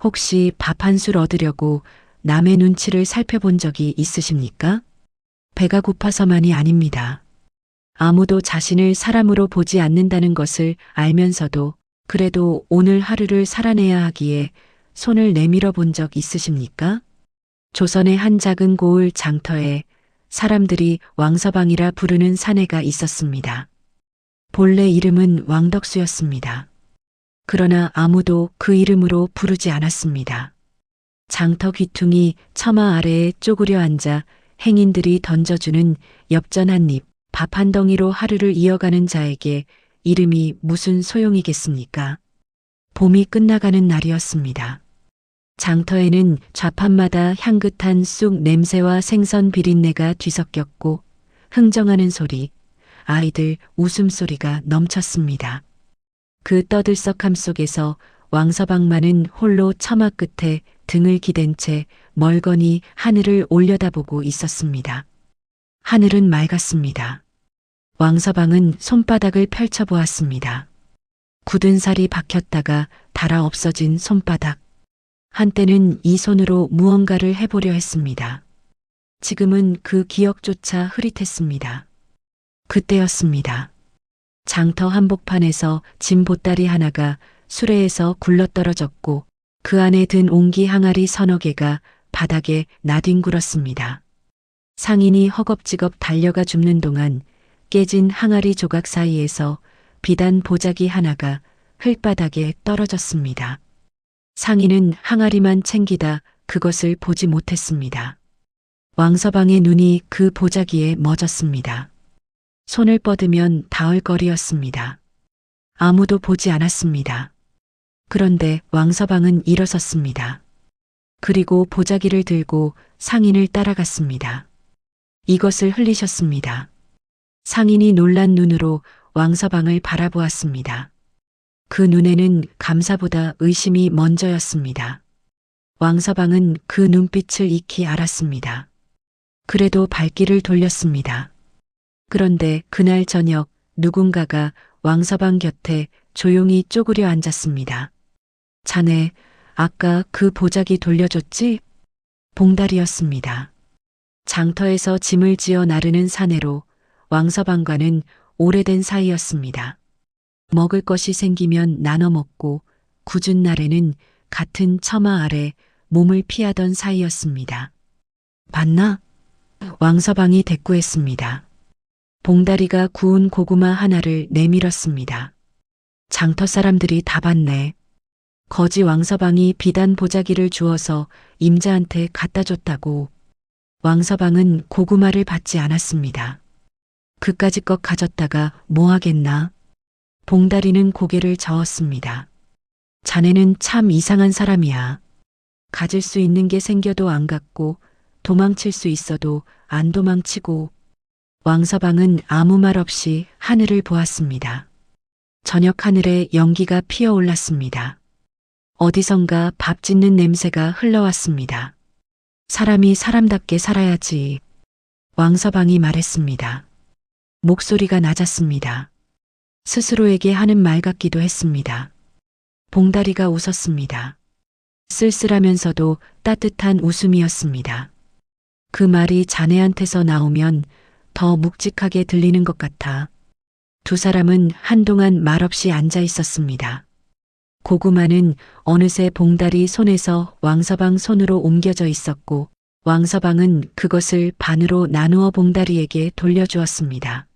혹시 밥 한 술 얻으려고 남의 눈치를 살펴본 적이 있으십니까? 배가 고파서만이 아닙니다. 아무도 자신을 사람으로 보지 않는다는 것을 알면서도 그래도 오늘 하루를 살아내야 하기에 손을 내밀어 본 적 있으십니까? 조선의 한 작은 고을 장터에 사람들이 왕서방이라 부르는 사내가 있었습니다. 본래 이름은 왕덕수였습니다. 그러나 아무도 그 이름으로 부르지 않았습니다. 장터 귀퉁이 처마 아래에 쪼그려 앉아 행인들이 던져주는 엽전 한 입, 밥 한 덩이로 하루를 이어가는 자에게 이름이 무슨 소용이겠습니까? 봄이 끝나가는 날이었습니다. 장터에는 좌판마다 향긋한 쑥 냄새와 생선 비린내가 뒤섞였고 흥정하는 소리, 아이들 웃음소리가 넘쳤습니다. 그 떠들썩함 속에서 왕서방만은 홀로 처마 끝에 등을 기댄 채 멀거니 하늘을 올려다보고 있었습니다. 하늘은 맑았습니다. 왕서방은 손바닥을 펼쳐보았습니다. 굳은 살이 박혔다가 닳아 없어진 손바닥. 한때는 이 손으로 무언가를 해보려 했습니다. 지금은 그 기억조차 흐릿했습니다. 그때였습니다. 장터 한복판에서 진 보따리 하나가 수레에서 굴러떨어졌고 그 안에 든 옹기 항아리 서너 개가 바닥에 나뒹굴었습니다. 상인이 허겁지겁 달려가 줍는 동안 깨진 항아리 조각 사이에서 비단 보자기 하나가 흙바닥에 떨어졌습니다. 상인은 항아리만 챙기다 그것을 보지 못했습니다. 왕서방의 눈이 그 보자기에 멎었습니다. 손을 뻗으면 닿을 거리였습니다. 아무도 보지 않았습니다. 그런데 왕서방은 일어섰습니다. 그리고 보자기를 들고 상인을 따라갔습니다. 이것을 흘리셨습니다. 상인이 놀란 눈으로 왕서방을 바라보았습니다. 그 눈에는 감사보다 의심이 먼저였습니다. 왕서방은 그 눈빛을 익히 알았습니다. 그래도 발길을 돌렸습니다. 그런데 그날 저녁 누군가가 왕서방 곁에 조용히 쪼그려 앉았습니다. 자네, 아까 그 보자기 돌려줬지? 봉다리였습니다. 장터에서 짐을 지어 나르는 사내로 왕서방과는 오래된 사이였습니다. 먹을 것이 생기면 나눠 먹고 궂은 날에는 같은 처마 아래 몸을 피하던 사이였습니다. 봤나? 왕서방이 대꾸했습니다. 봉다리가 구운 고구마 하나를 내밀었습니다. 장터 사람들이 다 봤네. 거지 왕서방이 비단 보자기를 주어서 임자한테 갖다 줬다고. 왕서방은 고구마를 받지 않았습니다. 그까짓 것 가졌다가 뭐 하겠나? 봉다리는 고개를 저었습니다. 자네는 참 이상한 사람이야. 가질 수 있는 게 생겨도 안 갖고 도망칠 수 있어도 안 도망치고. 왕서방은 아무 말 없이 하늘을 보았습니다. 저녁 하늘에 연기가 피어올랐습니다. 어디선가 밥 짓는 냄새가 흘러왔습니다. 사람이 사람답게 살아야지. 왕서방이 말했습니다. 목소리가 낮았습니다. 스스로에게 하는 말 같기도 했습니다. 봉다리가 웃었습니다. 쓸쓸하면서도 따뜻한 웃음이었습니다. 그 말이 자네한테서 나오면 더 묵직하게 들리는 것 같아. 두 사람은 한동안 말없이 앉아 있었습니다. 고구마는 어느새 봉다리 손에서 왕서방 손으로 옮겨져 있었고 왕서방은 그것을 반으로 나누어 봉다리에게 돌려주었습니다.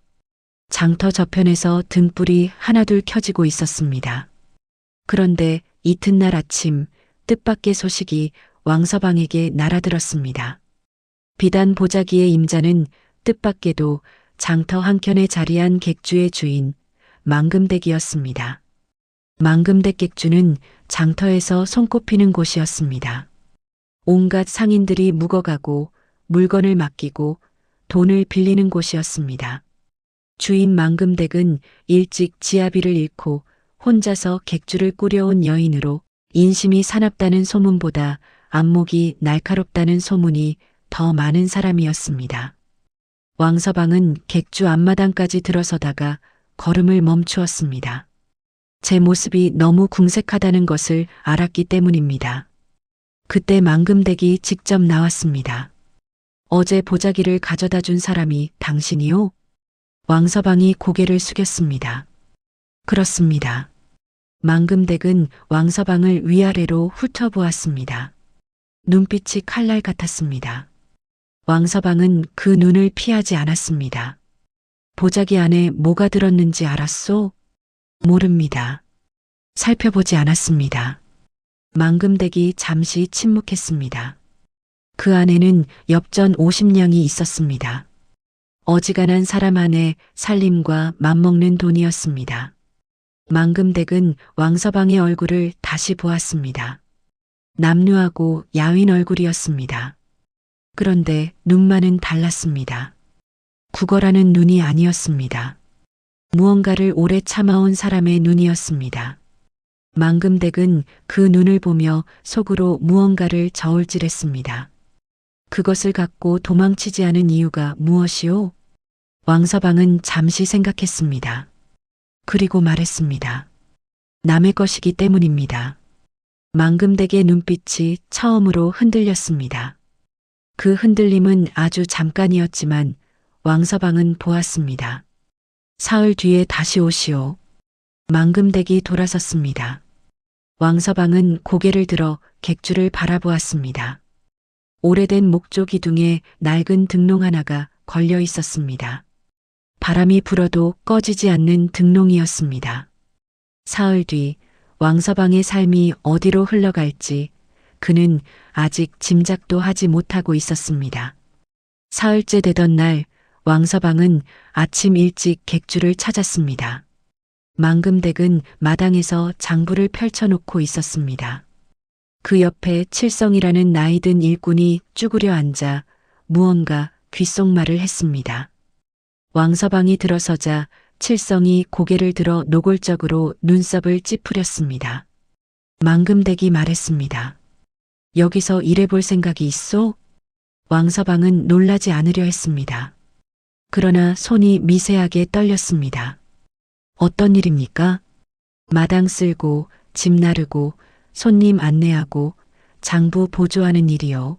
장터 저편에서 등불이 하나둘 켜지고 있었습니다. 그런데 이튿날 아침 뜻밖의 소식이 왕서방에게 날아들었습니다. 비단 보자기의 임자는 뜻밖에도 장터 한켠에 자리한 객주의 주인 망금댁이었습니다. 망금댁 객주는 장터에서 손꼽히는 곳이었습니다. 온갖 상인들이 묵어가고 물건을 맡기고 돈을 빌리는 곳이었습니다. 주인 망금댁은 일찍 지아비를 잃고 혼자서 객주를 꾸려온 여인으로 인심이 사납다는 소문보다 안목이 날카롭다는 소문이 더 많은 사람이었습니다. 왕서방은 객주 앞마당까지 들어서다가 걸음을 멈추었습니다. 제 모습이 너무 궁색하다는 것을 알았기 때문입니다. 그때 망금댁이 직접 나왔습니다. 어제 보자기를 가져다 준 사람이 당신이요? 왕서방이 고개를 숙였습니다. 그렇습니다. 망금댁은 왕서방을 위아래로 훑어보았습니다. 눈빛이 칼날 같았습니다. 왕서방은 그 눈을 피하지 않았습니다. 보자기 안에 뭐가 들었는지 알았소? 모릅니다. 살펴보지 않았습니다. 망금댁이 잠시 침묵했습니다. 그 안에는 엽전 50냥이 있었습니다. 어지간한 사람 안에 살림과 맘먹는 돈이었습니다. 망금댁은 왕서방의 얼굴을 다시 보았습니다. 남루하고 야윈 얼굴이었습니다. 그런데 눈만은 달랐습니다. 구걸하는 눈이 아니었습니다. 무언가를 오래 참아온 사람의 눈이었습니다. 망금댁은 그 눈을 보며 속으로 무언가를 저울질했습니다. 그것을 갖고 도망치지 않은 이유가 무엇이오? 왕서방은 잠시 생각했습니다. 그리고 말했습니다. 남의 것이기 때문입니다. 망금댁의 눈빛이 처음으로 흔들렸습니다. 그 흔들림은 아주 잠깐이었지만 왕서방은 보았습니다. 사흘 뒤에 다시 오시오. 망금댁이 돌아섰습니다. 왕서방은 고개를 들어 객주를 바라보았습니다. 오래된 목조 기둥에 낡은 등롱 하나가 걸려 있었습니다. 바람이 불어도 꺼지지 않는 등롱이었습니다. 사흘 뒤 왕서방의 삶이 어디로 흘러갈지 그는 아직 짐작도 하지 못하고 있었습니다. 사흘째 되던 날 왕서방은 아침 일찍 객주를 찾았습니다. 망금댁은 마당에서 장부를 펼쳐놓고 있었습니다. 그 옆에 칠성이라는 나이든 일꾼이 쭈그려 앉아 무언가 귓속말을 했습니다. 왕서방이 들어서자 칠성이 고개를 들어 노골적으로 눈썹을 찌푸렸습니다. 망금댁이 말했습니다. 여기서 일해볼 생각이 있소? 왕서방은 놀라지 않으려 했습니다. 그러나 손이 미세하게 떨렸습니다. 어떤 일입니까? 마당 쓸고 집 나르고 손님 안내하고 장부 보조하는 일이요.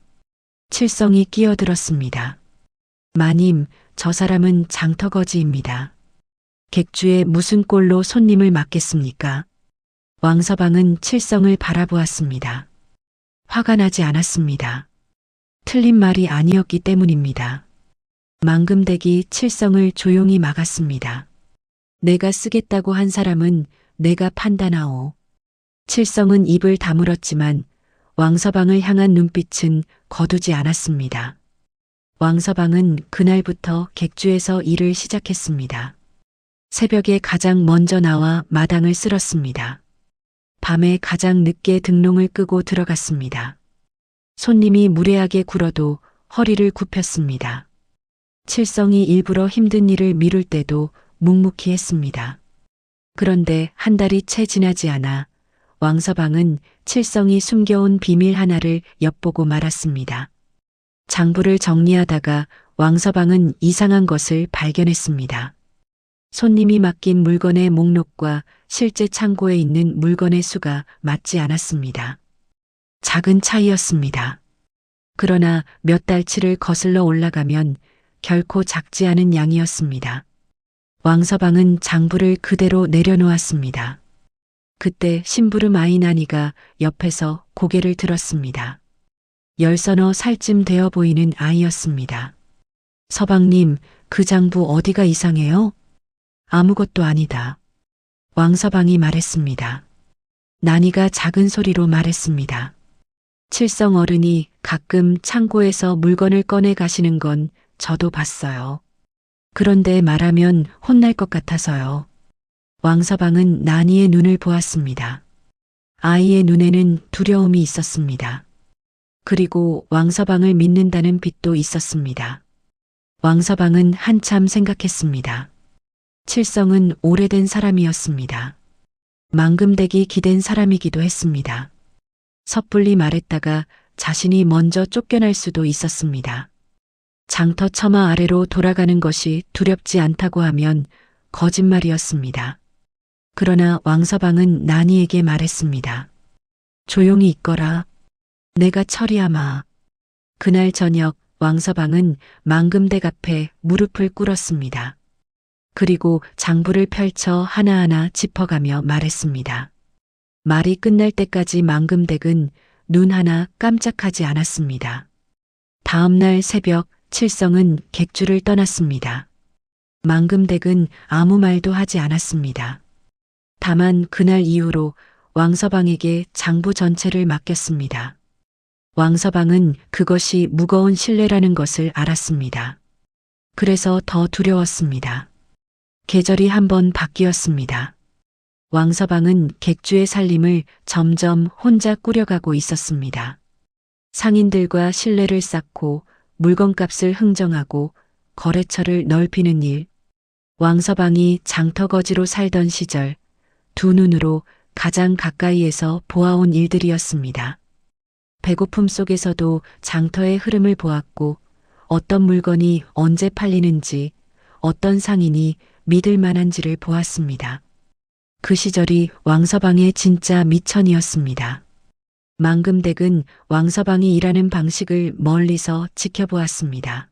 칠성이 끼어들었습니다. 마님, 저 사람은 장터거지입니다. 객주에 무슨 꼴로 손님을 맡겠습니까? 왕서방은 칠성을 바라보았습니다. 화가 나지 않았습니다. 틀린 말이 아니었기 때문입니다. 망금댁이 칠성을 조용히 막았습니다. 내가 쓰겠다고 한 사람은 내가 판단하오. 칠성은 입을 다물었지만 왕서방을 향한 눈빛은 거두지 않았습니다. 왕서방은 그날부터 객주에서 일을 시작했습니다. 새벽에 가장 먼저 나와 마당을 쓸었습니다. 밤에 가장 늦게 등롱을 끄고 들어갔습니다. 손님이 무례하게 굴어도 허리를 굽혔습니다. 칠성이 일부러 힘든 일을 미룰 때도 묵묵히 했습니다. 그런데 한 달이 채 지나지 않아 왕서방은 칠성이 숨겨온 비밀 하나를 엿보고 말았습니다. 장부를 정리하다가 왕서방은 이상한 것을 발견했습니다. 손님이 맡긴 물건의 목록과 실제 창고에 있는 물건의 수가 맞지 않았습니다. 작은 차이였습니다. 그러나 몇 달치를 거슬러 올라가면 결코 작지 않은 양이었습니다. 왕서방은 장부를 그대로 내려놓았습니다. 그때 심부름 아인 아니가 옆에서 고개를 들었습니다. 10서너 살쯤 되어 보이는 아이였습니다. 서방님, 그 장부 어디가 이상해요? 아무것도 아니다. 왕서방이 말했습니다. 난이가 작은 소리로 말했습니다. 칠성 어른이 가끔 창고에서 물건을 꺼내 가시는 건 저도 봤어요. 그런데 말하면 혼날 것 같아서요. 왕서방은 난이의 눈을 보았습니다. 아이의 눈에는 두려움이 있었습니다. 그리고 왕서방을 믿는다는 빛도 있었습니다. 왕서방은 한참 생각했습니다. 칠성은 오래된 사람이었습니다. 망금댁이 기댄 사람이기도 했습니다. 섣불리 말했다가 자신이 먼저 쫓겨날 수도 있었습니다. 장터 처마 아래로 돌아가는 것이 두렵지 않다고 하면 거짓말이었습니다. 그러나 왕서방은 난이에게 말했습니다. 조용히 있거라. 내가 처리하마. 그날 저녁 왕서방은 망금댁 앞에 무릎을 꿇었습니다. 그리고 장부를 펼쳐 하나하나 짚어가며 말했습니다. 말이 끝날 때까지 망금댁은 눈 하나 깜짝하지 않았습니다. 다음 날 새벽 칠성은 객주를 떠났습니다. 망금댁은 아무 말도 하지 않았습니다. 다만 그날 이후로 왕서방에게 장부 전체를 맡겼습니다. 왕서방은 그것이 무거운 신뢰라는 것을 알았습니다. 그래서 더 두려웠습니다. 계절이 한번 바뀌었습니다. 왕서방은 객주의 살림을 점점 혼자 꾸려가고 있었습니다. 상인들과 신뢰를 쌓고 물건값을 흥정하고 거래처를 넓히는 일. 왕서방이 장터거지로 살던 시절 두 눈으로 가장 가까이에서 보아온 일들이었습니다. 배고픔 속에서도 장터의 흐름을 보았고 어떤 물건이 언제 팔리는지 어떤 상인이 믿을 만한지를 보았습니다. 그 시절이 왕서방의 진짜 미천이었습니다. 망금댁은 왕서방이 일하는 방식을 멀리서 지켜보았습니다.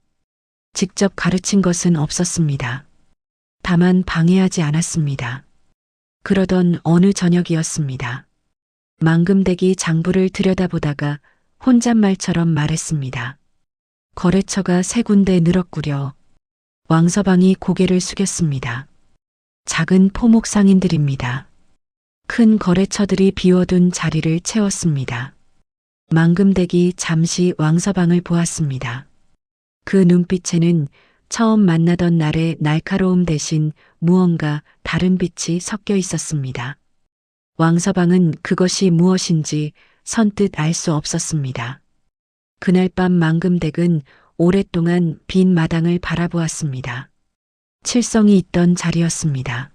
직접 가르친 것은 없었습니다. 다만 방해하지 않았습니다. 그러던 어느 저녁이었습니다. 망금댁이 장부를 들여다보다가 혼잣말처럼 말했습니다. 거래처가 세 군데 늘었구려. 왕서방이 고개를 숙였습니다. 작은 포목 상인들입니다. 큰 거래처들이 비워둔 자리를 채웠습니다. 망금댁이 잠시 왕서방을 보았습니다. 그 눈빛에는 처음 만나던 날의 날카로움 대신 무언가 다른 빛이 섞여 있었습니다. 왕서방은 그것이 무엇인지 선뜻 알 수 없었습니다. 그날 밤 망금댁은 오랫동안 빈 마당을 바라보았습니다. 칠성이 있던 자리였습니다.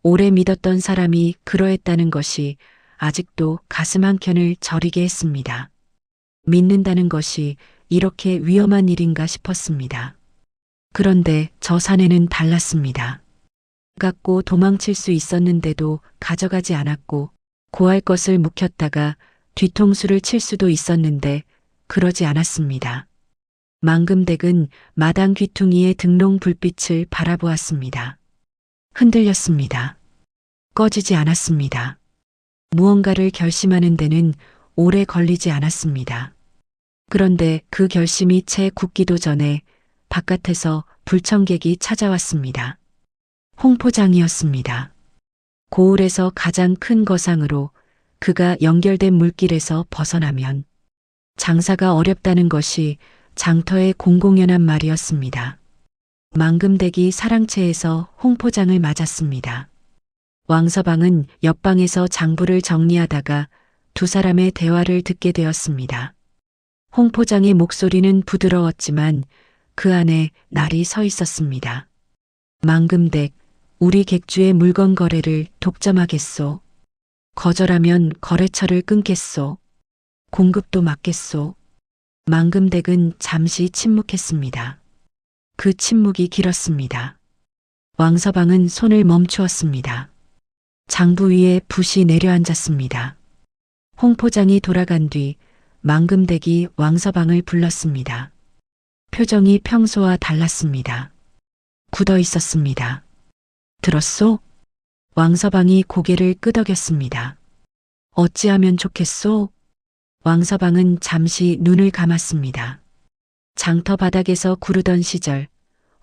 오래 믿었던 사람이 그러했다는 것이 아직도 가슴 한켠을 저리게 했습니다. 믿는다는 것이 이렇게 위험한 일인가 싶었습니다. 그런데 저 사내는 달랐습니다. 갖고 도망칠 수 있었는데도 가져가지 않았고 고할 것을 묵혔다가 뒤통수를 칠 수도 있었는데 그러지 않았습니다. 망금댁은 마당 귀퉁이의 등롱 불빛을 바라보았습니다. 흔들렸습니다. 꺼지지 않았습니다. 무언가를 결심하는 데는 오래 걸리지 않았습니다. 그런데 그 결심이 채 굳기도 전에 바깥에서 불청객이 찾아왔습니다. 홍포장이었습니다. 고을에서 가장 큰 거상으로 그가 연결된 물길에서 벗어나면 장사가 어렵다는 것이 장터의 공공연한 말이었습니다. 망금댁이 사랑채에서 홍포장을 맞았습니다. 왕서방은 옆방에서 장부를 정리하다가 두 사람의 대화를 듣게 되었습니다. 홍포장의 목소리는 부드러웠지만 그 안에 날이 서 있었습니다. 망금댁, 우리 객주의 물건 거래를 독점하겠소. 거절하면 거래처를 끊겠소. 공급도 막겠소. 망금댁은 잠시 침묵했습니다. 그 침묵이 길었습니다. 왕서방은 손을 멈추었습니다. 장부 위에 붓이 내려앉았습니다. 홍포장이 돌아간 뒤 망금댁이 왕서방을 불렀습니다. 표정이 평소와 달랐습니다. 굳어 있었습니다. 들었소? 왕서방이 고개를 끄덕였습니다. 어찌하면 좋겠소? 왕서방은 잠시 눈을 감았습니다. 장터 바닥에서 구르던 시절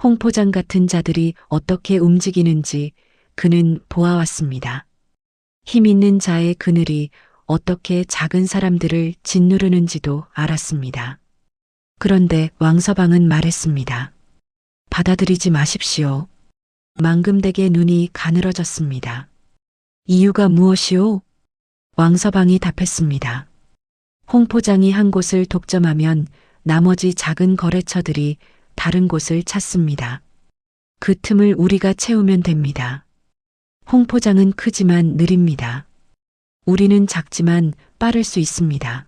홍포장 같은 자들이 어떻게 움직이는지 그는 보아왔습니다. 힘 있는 자의 그늘이 어떻게 작은 사람들을 짓누르는지도 알았습니다. 그런데 왕서방은 말했습니다. 받아들이지 마십시오. 망금댁의 눈이 가늘어졌습니다. 이유가 무엇이오? 왕서방이 답했습니다. 홍포장이 한 곳을 독점하면 나머지 작은 거래처들이 다른 곳을 찾습니다. 그 틈을 우리가 채우면 됩니다. 홍포장은 크지만 느립니다. 우리는 작지만 빠를 수 있습니다.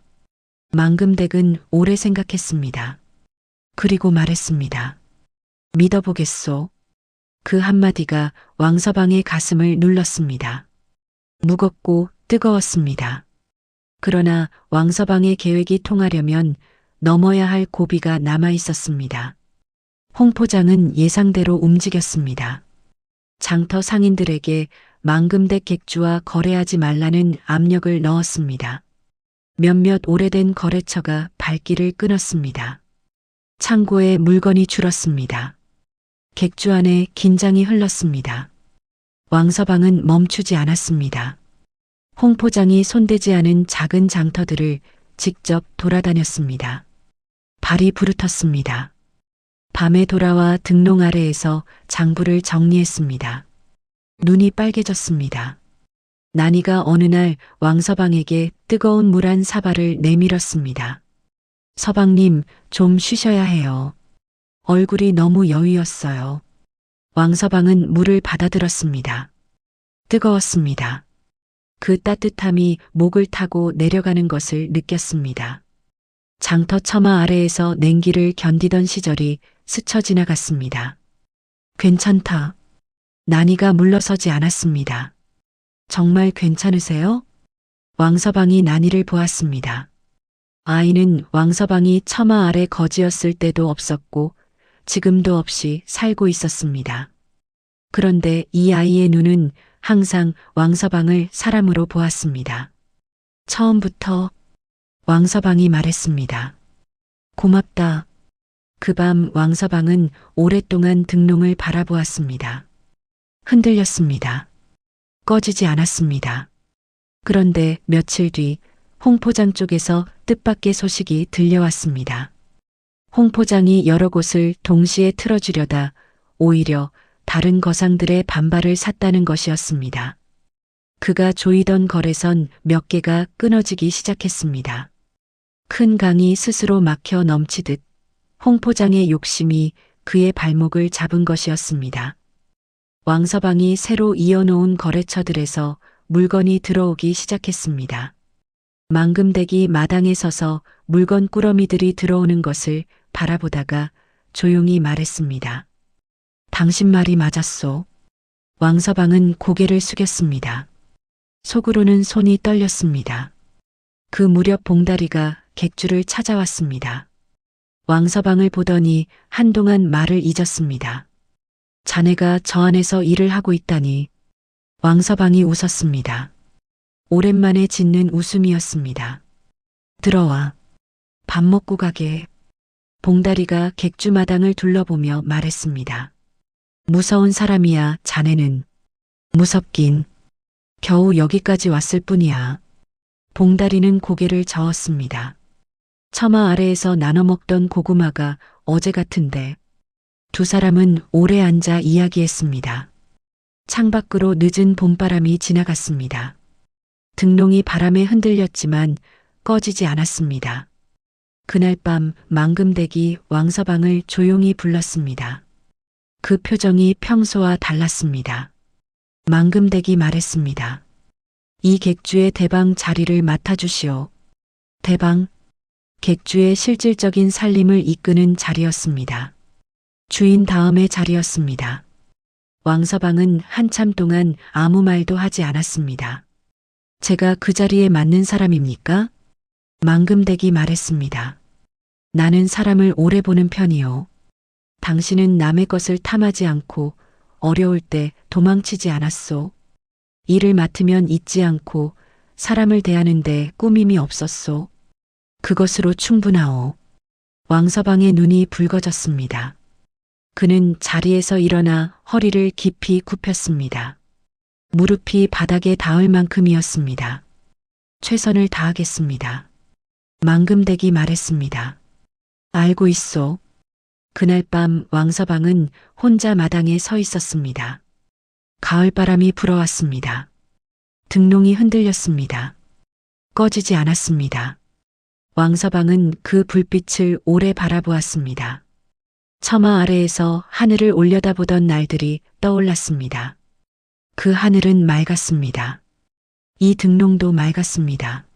망금댁은 오래 생각했습니다. 그리고 말했습니다. 믿어보겠소. 그 한마디가 왕서방의 가슴을 눌렀습니다. 무겁고 뜨거웠습니다. 그러나 왕서방의 계획이 통하려면 넘어야 할 고비가 남아 있었습니다. 홍포장은 예상대로 움직였습니다. 장터 상인들에게 망금댁 객주와 거래하지 말라는 압력을 넣었습니다. 몇몇 오래된 거래처가 발길을 끊었습니다. 창고에 물건이 줄었습니다. 객주 안에 긴장이 흘렀습니다. 왕서방은 멈추지 않았습니다. 홍포장이 손대지 않은 작은 장터들을 직접 돌아다녔습니다. 발이 부르텄습니다. 밤에 돌아와 등롱 아래에서 장부를 정리했습니다. 눈이 빨개졌습니다. 난이가 어느 날 왕서방에게 뜨거운 물 한 사발을 내밀었습니다. 서방님, 좀 쉬셔야 해요. 얼굴이 너무 여위었어요. 왕서방은 물을 받아들었습니다. 뜨거웠습니다. 그 따뜻함이 목을 타고 내려가는 것을 느꼈습니다. 장터 처마 아래에서 냉기를 견디던 시절이 스쳐 지나갔습니다. 괜찮다. 난이가 물러서지 않았습니다. 정말 괜찮으세요? 왕서방이 난이를 보았습니다. 아이는 왕서방이 처마 아래 거지였을 때도 없었고 지금도 없이 살고 있었습니다. 그런데 이 아이의 눈은 항상 왕서방을 사람으로 보았습니다. 처음부터 왕서방이 말했습니다. 고맙다. 그 밤 왕서방은 오랫동안 등롱을 바라보았습니다. 흔들렸습니다. 꺼지지 않았습니다. 그런데 며칠 뒤 홍포장 쪽에서 뜻밖의 소식이 들려왔습니다. 홍포장이 여러 곳을 동시에 틀어주려다 오히려 다른 거상들의 반발을 샀다는 것이었습니다. 그가 조이던 거래선 몇 개가 끊어지기 시작했습니다. 큰 강이 스스로 막혀 넘치듯 홍포장의 욕심이 그의 발목을 잡은 것이었습니다. 왕서방이 새로 이어놓은 거래처들에서 물건이 들어오기 시작했습니다. 망금댁이 마당에 서서 물건 꾸러미들이 들어오는 것을 바라보다가 조용히 말했습니다. 당신 말이 맞았소. 왕서방은 고개를 숙였습니다. 속으로는 손이 떨렸습니다. 그 무렵 봉다리가 객주를 찾아왔습니다. 왕서방을 보더니 한동안 말을 잊었습니다. 자네가 저 안에서 일을 하고 있다니. 왕서방이 웃었습니다. 오랜만에 짓는 웃음이었습니다. 들어와. 밥 먹고 가게. 봉다리가 객주마당을 둘러보며 말했습니다. 무서운 사람이야, 자네는. 무섭긴. 겨우 여기까지 왔을 뿐이야. 봉다리는 고개를 저었습니다. 처마 아래에서 나눠 먹던 고구마가 어제 같은데. 두 사람은 오래 앉아 이야기했습니다. 창밖으로 늦은 봄바람이 지나갔습니다. 등롱이 바람에 흔들렸지만 꺼지지 않았습니다. 그날 밤 망금댁이 왕서방을 조용히 불렀습니다. 그 표정이 평소와 달랐습니다. 망금댁이 말했습니다. 이 객주의 대방 자리를 맡아주시오. 대방, 객주의 실질적인 살림을 이끄는 자리였습니다. 주인 다음의 자리였습니다. 왕서방은 한참 동안 아무 말도 하지 않았습니다. 제가 그 자리에 맞는 사람입니까? 망금댁이 말했습니다. 나는 사람을 오래 보는 편이요. 당신은 남의 것을 탐하지 않고 어려울 때 도망치지 않았소. 일을 맡으면 잊지 않고 사람을 대하는데 꾸밈이 없었소. 그것으로 충분하오. 왕서방의 눈이 붉어졌습니다. 그는 자리에서 일어나 허리를 깊이 굽혔습니다. 무릎이 바닥에 닿을 만큼이었습니다. 최선을 다하겠습니다. 망금댁이 말했습니다. 알고 있소. 그날 밤 왕서방은 혼자 마당에 서 있었습니다. 가을바람이 불어왔습니다. 등롱이 흔들렸습니다. 꺼지지 않았습니다. 왕서방은 그 불빛을 오래 바라보았습니다. 처마 아래에서 하늘을 올려다보던 날들이 떠올랐습니다. 그 하늘은 맑았습니다. 이 등롱도 맑았습니다.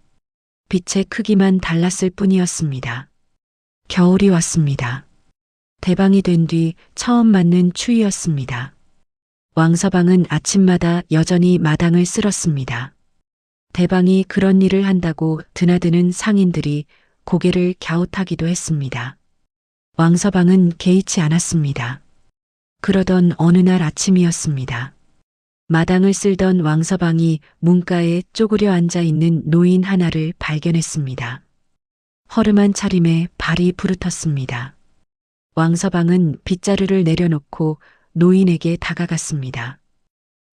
빛의 크기만 달랐을 뿐이었습니다. 겨울이 왔습니다. 대방이 된 뒤 처음 맞는 추위였습니다. 왕서방은 아침마다 여전히 마당을 쓸었습니다. 대방이 그런 일을 한다고 드나드는 상인들이 고개를 갸웃하기도 했습니다. 왕서방은 개의치 않았습니다. 그러던 어느 날 아침이었습니다. 마당을 쓸던 왕서방이 문가에 쪼그려 앉아 있는 노인 하나를 발견했습니다. 허름한 차림에 발이 부르텄습니다. 왕서방은 빗자루를 내려놓고 노인에게 다가갔습니다.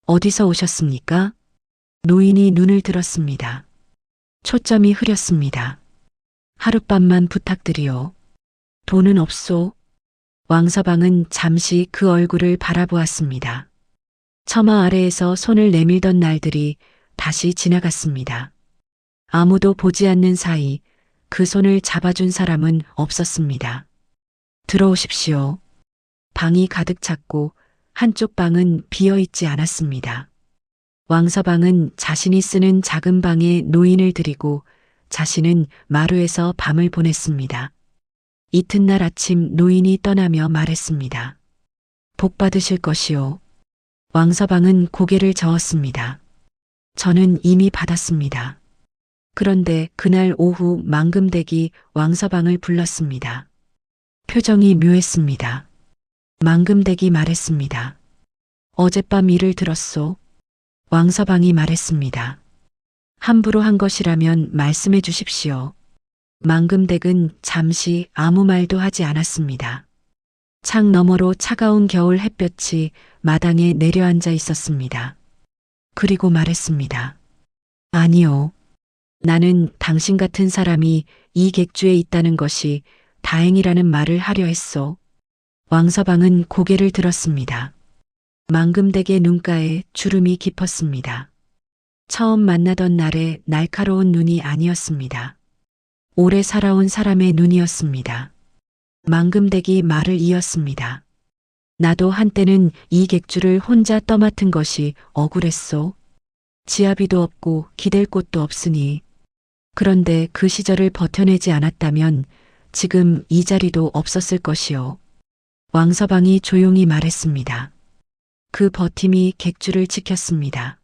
어디서 오셨습니까? 노인이 눈을 들었습니다. 초점이 흐렸습니다. 하룻밤만 부탁드리오. 돈은 없소. 왕서방은 잠시 그 얼굴을 바라보았습니다. 처마 아래에서 손을 내밀던 날들이 다시 지나갔습니다. 아무도 보지 않는 사이 그 손을 잡아준 사람은 없었습니다. 들어오십시오. 방이 가득 찼고 한쪽 방은 비어 있지 않았습니다. 왕서방은 자신이 쓰는 작은 방에 노인을 들이고 자신은 마루에서 밤을 보냈습니다. 이튿날 아침 노인이 떠나며 말했습니다. 복 받으실 것이오. 왕서방은 고개를 저었습니다. 저는 이미 받았습니다. 그런데 그날 오후 망금댁이 왕서방을 불렀습니다. 표정이 묘했습니다. 망금댁이 말했습니다. 어젯밤 일을 들었소. 왕서방이 말했습니다. 함부로 한 것이라면 말씀해 주십시오. 망금댁은 잠시 아무 말도 하지 않았습니다. 창 너머로 차가운 겨울 햇볕이 마당에 내려앉아 있었습니다. 그리고 말했습니다. 아니요. 나는 당신 같은 사람이 이 객주에 있다는 것이 다행이라는 말을 하려 했소. 왕서방은 고개를 들었습니다. 망금댁의 눈가에 주름이 깊었습니다. 처음 만나던 날의 날카로운 눈이 아니었습니다. 오래 살아온 사람의 눈이었습니다. 망금댁이 말을 이었습니다. 나도 한때는 이 객주를 혼자 떠맡은 것이 억울했소. 지아비도 없고 기댈 곳도 없으니. 그런데 그 시절을 버텨내지 않았다면 지금 이 자리도 없었을 것이요. 왕서방이 조용히 말했습니다. 그 버팀이 객주를 지켰습니다.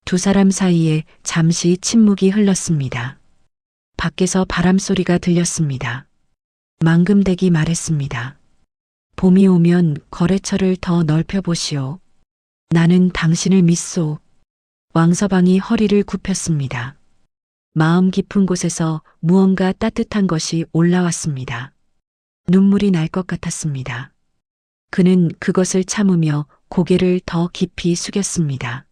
두 사람 사이에 잠시 침묵이 흘렀습니다. 밖에서 바람소리가 들렸습니다. 망금댁이 말했습니다. 봄이 오면 거래처를 더 넓혀보시오. 나는 당신을 믿소. 왕서방이 허리를 굽혔습니다. 마음 깊은 곳에서 무언가 따뜻한 것이 올라왔습니다. 눈물이 날 것 같았습니다. 그는 그것을 참으며 고개를 더 깊이 숙였습니다.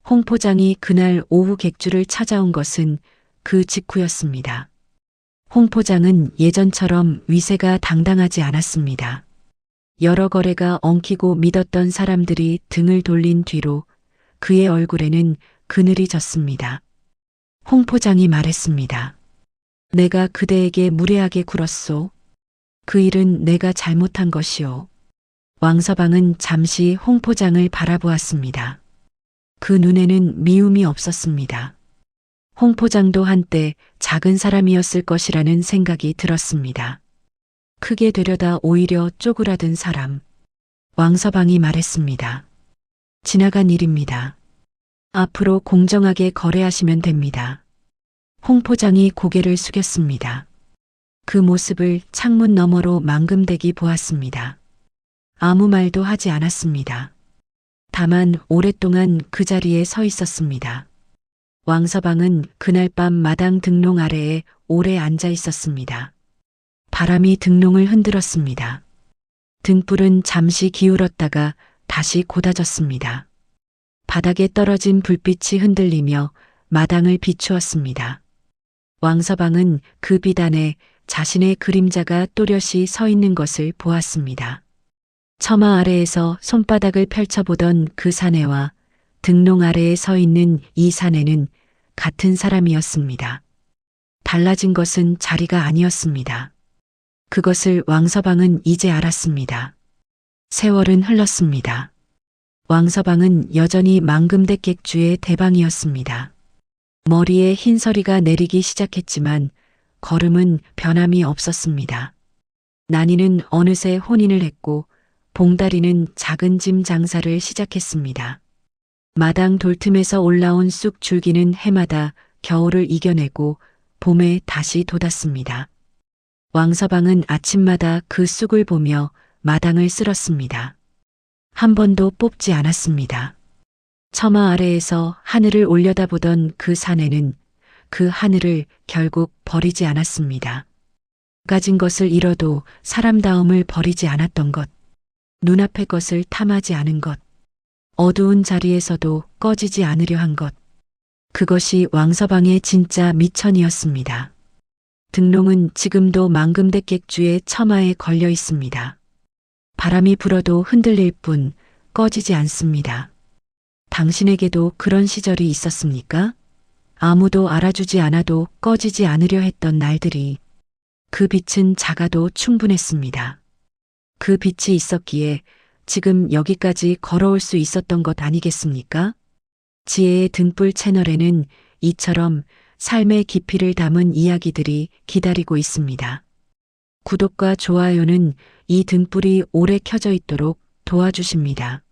홍포장이 그날 오후 객주를 찾아온 것은 그 직후였습니다. 홍포장은 예전처럼 위세가 당당하지 않았습니다. 여러 거래가 엉키고 믿었던 사람들이 등을 돌린 뒤로 그의 얼굴에는 그늘이 졌습니다. 홍포장이 말했습니다. 내가 그대에게 무례하게 굴었소. 그 일은 내가 잘못한 것이오. 왕서방은 잠시 홍포장을 바라보았습니다. 그 눈에는 미움이 없었습니다. 홍포장도 한때 작은 사람이었을 것이라는 생각이 들었습니다. 크게 되려다 오히려 쪼그라든 사람. 왕서방이 말했습니다. 지나간 일입니다. 앞으로 공정하게 거래하시면 됩니다. 홍포장이 고개를 숙였습니다. 그 모습을 창문 너머로 망금댁이 보았습니다. 아무 말도 하지 않았습니다. 다만 오랫동안 그 자리에 서 있었습니다. 왕서방은 그날 밤 마당 등롱 아래에 오래 앉아 있었습니다. 바람이 등롱을 흔들었습니다. 등불은 잠시 기울었다가 다시 고다졌습니다. 바닥에 떨어진 불빛이 흔들리며 마당을 비추었습니다. 왕서방은 그 빛 안에 자신의 그림자가 또렷이 서 있는 것을 보았습니다. 처마 아래에서 손바닥을 펼쳐보던 그 사내와 등롱 아래에 서 있는 이 사내는 같은 사람이었습니다. 달라진 것은 자리가 아니었습니다. 그것을 왕서방은 이제 알았습니다. 세월은 흘렀습니다. 왕서방은 여전히 망금댁 객주의 대방이었습니다. 머리에 흰서리가 내리기 시작했지만 걸음은 변함이 없었습니다. 난이는 어느새 혼인을 했고 봉다리는 작은 짐 장사를 시작했습니다. 마당 돌틈에서 올라온 쑥 줄기는 해마다 겨울을 이겨내고 봄에 다시 돋았습니다. 왕서방은 아침마다 그 쑥을 보며 마당을 쓸었습니다. 한 번도 뽑지 않았습니다. 처마 아래에서 하늘을 올려다보던 그 사내는 그 하늘을 결국 버리지 않았습니다. 가진 것을 잃어도 사람다움을 버리지 않았던 것, 눈앞의 것을 탐하지 않은 것, 어두운 자리에서도 꺼지지 않으려 한 것, 그것이 왕서방의 진짜 미천이었습니다. 등롱은 지금도 망금대객주의 처마에 걸려 있습니다. 바람이 불어도 흔들릴 뿐 꺼지지 않습니다. 당신에게도 그런 시절이 있었습니까? 아무도 알아주지 않아도 꺼지지 않으려 했던 날들이. 그 빛은 작아도 충분했습니다. 그 빛이 있었기에 지금 여기까지 걸어올 수 있었던 것 아니겠습니까? 지혜의 등불 채널에는 이처럼 삶의 깊이를 담은 이야기들이 기다리고 있습니다. 구독과 좋아요는 이 등불이 오래 켜져 있도록 도와주십니다.